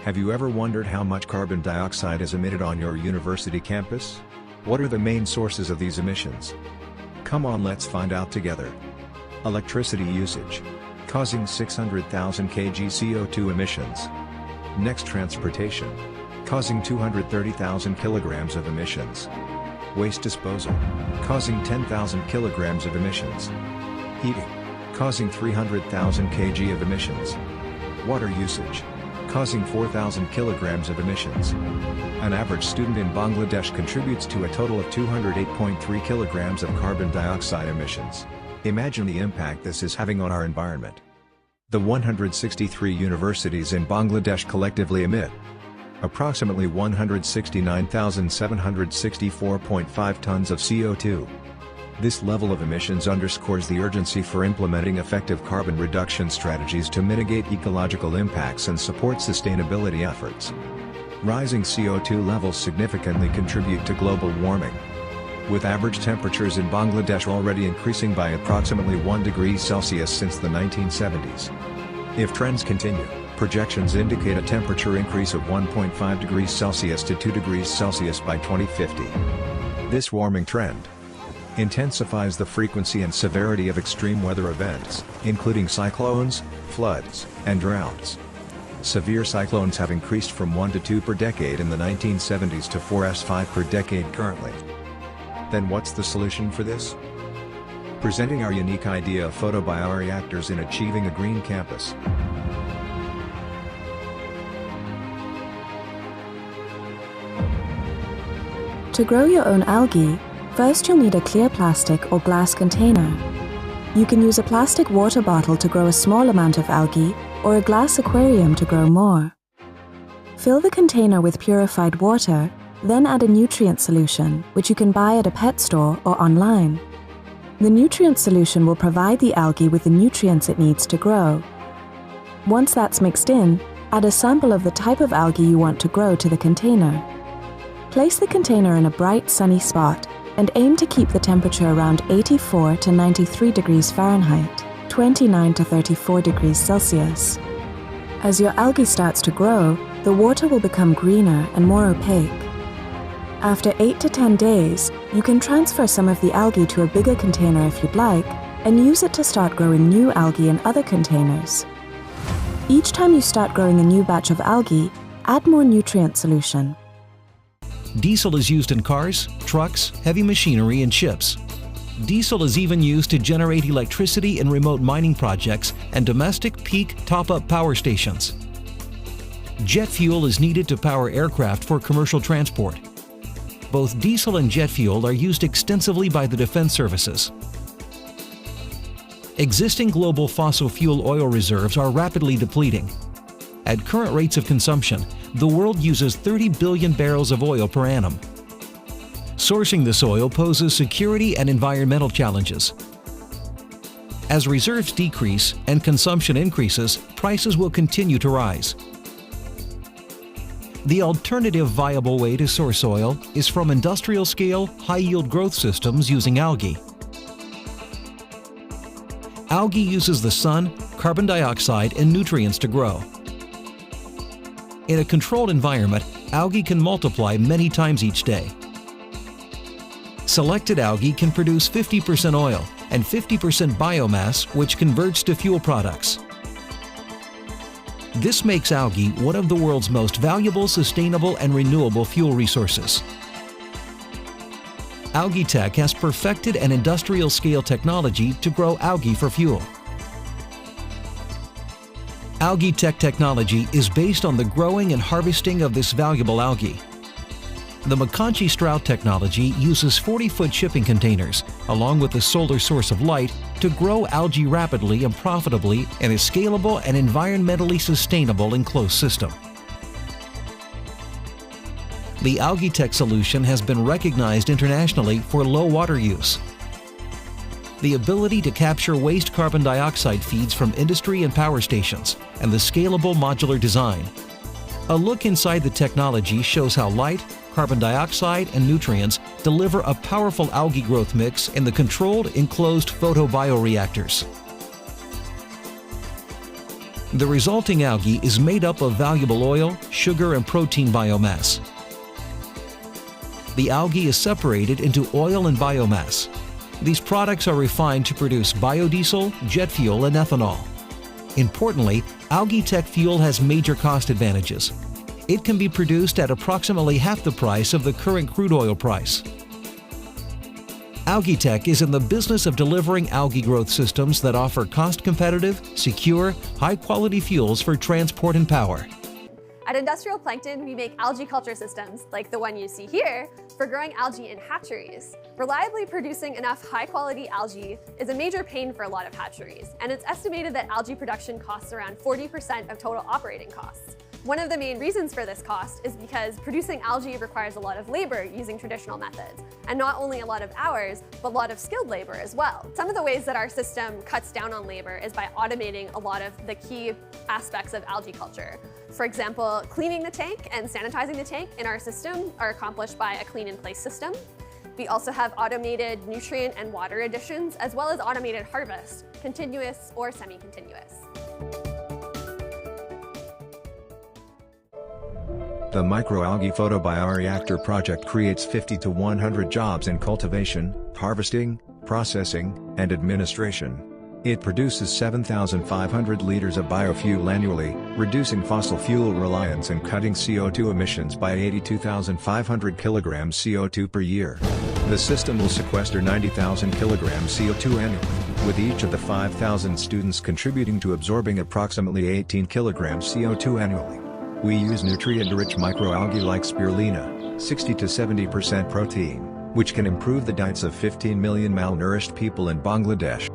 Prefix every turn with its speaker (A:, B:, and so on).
A: Have you ever wondered how much carbon dioxide is emitted on your university campus? What are the main sources of these emissions? Come on, let's find out together. Electricity usage, causing 600,000 kg CO2 emissions. Next, transportation, causing 230,000 kilograms of emissions. Waste disposal, causing 10,000 kilograms of emissions. Heating, causing 300,000 kg of emissions. Water usage, causing 4,000 kilograms of emissions. An average student in Bangladesh contributes to a total of 208.3 kilograms of carbon dioxide emissions. Imagine the impact this is having on our environment. The 163 universities in Bangladesh collectively emit approximately 169,764.5 tons of CO2. This level of emissions underscores the urgency for implementing effective carbon reduction strategies to mitigate ecological impacts and support sustainability efforts. Rising CO2 levels significantly contribute to global warming, with average temperatures in Bangladesh already increasing by approximately 1 degree Celsius since the 1970s. If trends continue, projections indicate a temperature increase of 1.5 degrees Celsius to 2 degrees Celsius by 2050. This warming trend intensifies the frequency and severity of extreme weather events, including cyclones, floods, and droughts. Severe cyclones have increased from 1 to 2 per decade in the 1970s to 4s5 per decade currently. Then what's the solution for this? Presenting our unique idea of photobioreactors in achieving a green campus.
B: To grow your own algae, first you'll need a clear plastic or glass container. You can use a plastic water bottle to grow a small amount of algae or a glass aquarium to grow more. Fill the container with purified water, then add a nutrient solution, which you can buy at a pet store or online. The nutrient solution will provide the algae with the nutrients it needs to grow. Once that's mixed in, add a sample of the type of algae you want to grow to the container. Place the container in a bright, sunny spot and aim to keep the temperature around 84 to 93 degrees Fahrenheit, 29 to 34 degrees Celsius. As your algae starts to grow, the water will become greener and more opaque. After 8 to 10 days, you can transfer some of the algae to a bigger container if you'd like, and use it to start growing new algae in other containers. Each time you start growing a new batch of algae, add more nutrient solution.
C: Diesel is used in cars, trucks, heavy machinery, and ships. Diesel is even used to generate electricity in remote mining projects and domestic peak top-up power stations. Jet fuel is needed to power aircraft for commercial transport. Both diesel and jet fuel are used extensively by the defense services. Existing global fossil fuel oil reserves are rapidly depleting. At current rates of consumption, the world uses 30 billion barrels of oil per annum. Sourcing this oil poses security and environmental challenges. As reserves decrease and consumption increases, prices will continue to rise. The alternative viable way to source oil is from industrial-scale, high-yield growth systems using algae. Algae uses the sun, carbon dioxide, and nutrients to grow. In a controlled environment, algae can multiply many times each day. Selected algae can produce 50% oil and 50% biomass, which converts to fuel products. This makes algae one of the world's most valuable, sustainable, and renewable fuel resources. Algae Tech has perfected an industrial-scale technology to grow algae for fuel. Algae Tech technology is based on the growing and harvesting of this valuable algae. The Makanchi Strout technology uses 40-foot shipping containers, along with a solar source of light, to grow algae rapidly and profitably in a scalable and environmentally sustainable enclosed system. The Algae Tech solution has been recognized internationally for low water use. The ability to capture waste carbon dioxide feeds from industry and power stations, and the scalable modular design. A look inside the technology shows how light, carbon dioxide, and nutrients deliver a powerful algae growth mix in the controlled, enclosed photobioreactors. The resulting algae is made up of valuable oil, sugar, and protein biomass. The algae is separated into oil and biomass. These products are refined to produce biodiesel, jet fuel, and ethanol. Importantly, Algae-Tech fuel has major cost advantages. It can be produced at approximately half the price of the current crude oil price. Algae-Tech is in the business of delivering algae growth systems that offer cost-competitive, secure, high-quality fuels for transport and power.
D: At Industrial Plankton, we make algae culture systems, like the one you see here, for growing algae in hatcheries. Reliably producing enough high-quality algae is a major pain for a lot of hatcheries, and it's estimated that algae production costs around 40% of total operating costs. One of the main reasons for this cost is because producing algae requires a lot of labor using traditional methods, and not only a lot of hours, but a lot of skilled labor as well. Some of the ways that our system cuts down on labor is by automating a lot of the key aspects of algae culture. For example, cleaning the tank and sanitizing the tank in our system are accomplished by a clean-in-place system. We also have automated nutrient and water additions, as well as automated harvest, continuous or semi-continuous.
A: The microalgae photobioreactor project creates 50 to 100 jobs in cultivation, harvesting, processing, and administration. It produces 7,500 liters of biofuel annually, reducing fossil fuel reliance and cutting CO2 emissions by 82,500 kilograms CO2 per year. The system will sequester 90,000 kilograms CO2 annually, with each of the 5,000 students contributing to absorbing approximately 18 kilograms CO2 annually. We use nutrient-rich microalgae like spirulina, 60 to 70% protein, which can improve the diets of 15 million malnourished people in Bangladesh.